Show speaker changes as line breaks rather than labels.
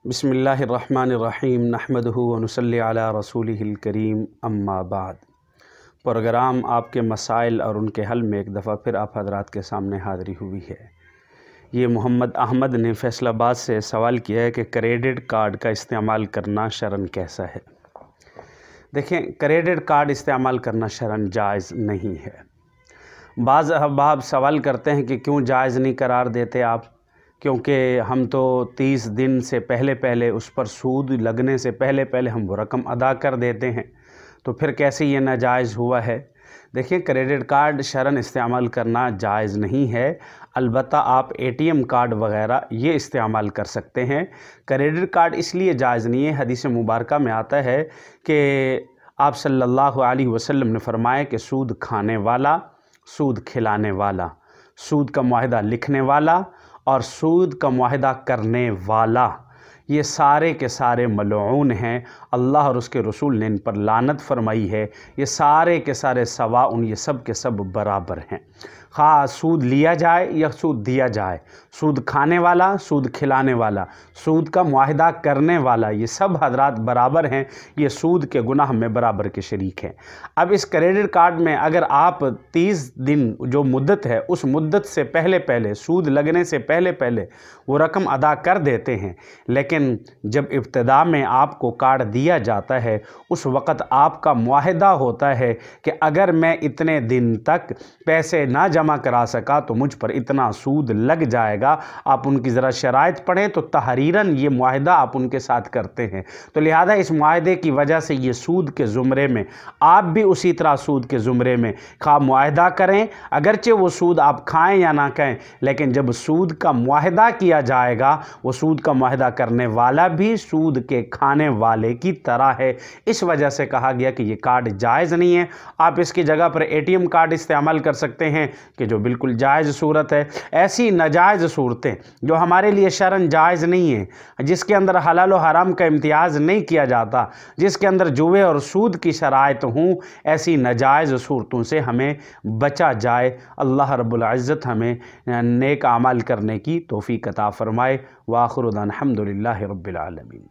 بسم اللہ الرحمن الرحیم نحمدہ ونصلی علی رسولہ الکریم اما بعد۔ پروگرام آپ کے مسائل اور ان کے حل میں ایک دفعہ پھر آپ حضرات کے سامنے حاضری ہوئی ہے۔ یہ محمد احمد نے فیصل آباد سے سوال کیا ہے کہ کریڈٹ کارڈ کا استعمال کرنا شرعاً کیسا ہے؟ دیکھیں، کریڈٹ کارڈ استعمال کرنا شرعاً جائز نہیں ہے۔ بعض احباب سوال کرتے ہیں کہ کیوں جائز نہیں قرار دیتے آپ؟ کیونکہ ہم تو 30 دن سے پہلے اس پر سود لگنے سے پہلے ہم وہ رقم ادا کر دیتے ہیں، تو پھر کیسے یہ ناجائز ہوا ہے؟ دیکھیں، کریڈٹ کارڈ شرعاً استعمال کرنا جائز نہیں ہے، البتہ آپ ATM کارڈ وغیرہ یہ استعمال کر سکتے ہیں۔ کریڈٹ کارڈ اس لیے جائز نہیں ہے، حدیث مبارکہ میں آتا ہے کہ آپ صلی اللہ علیہ وسلم نے فرمایا کہ سود کھانے والا، سود کھلانے والا، سود کا معاہدہ لکھنے والا اور سود کا معاہدہ کرنے والا، یہ سارے کے سارے ملعون ہیں۔ اللہ اور اس کے رسول نے ان پر لعنت فرمائی ہے۔ یہ سارے کے سارے سواء، یہ سب کے سب برابر ہیں، خواہ سود لیا جائے یا سود دیا جائے۔ سود کھانے والا، سود کھلانے والا، سود کا معاہدہ کرنے والا، یہ سب حضرات برابر ہیں، یہ سود کے گناہ میں برابر کے شریک ہیں۔ اب اس کریڈٹ کارڈ میں اگر آپ 30 دن جو مدت ہے، اس مدت سے پہلے سود لگنے سے پہلے وہ رقم ادا کر دیتے ہیں، لیکن جب ابتدا میں آپ کو کارڈ دیا جاتا ہے اس وقت آپ کا معاہدہ ہوتا ہے کہ اگر میں اتنے دن تک پیسے نہ جمع کرا سکا تو مجھ پر اتنا سود لگ جائے گا۔ آپ ان کی ذرا شرائط پڑھیں تو تحریراً یہ معاہدہ آپ ان کے ساتھ کرتے ہیں، تو لہذا اس معاہدے کی وجہ سے یہ سود کے زمرے میں، آپ بھی اسی طرح سود کے زمرے میں خواہ معاہدہ کریں، اگرچہ وہ سود آپ کھائیں یا نہ کھائیں، لیکن جب سود کا معاہدہ کیا جائے گا وہ سود کا معاہدہ کرنے والا بھی سود کے کھانے والے کی طرح ہے۔ اس وجہ سے کہا گیا کہ یہ کارڈ جائز نہیں ہے۔ آپ اس کی جگہ پر ATM کارڈ استعمال کر سکتے ہیں کہ جو بالکل جائز صورت ہے۔ ایسی ناجائز صورتیں جو ہمارے لیے شرعاً جائز نہیں ہیں، جس کے اندر حلال و حرام کا امتیاز نہیں کیا جاتا، جس کے اندر جوے اور سود کی شرائط ہوں، ایسی ناجائز صورتوں سے ہمیں بچا جائے۔ اللہ رب العزت ہمیں نیک اعمال کرنے کی توفیق عطا فرمائے۔ وآخر دعوانا الحمدللہ رب العالمین۔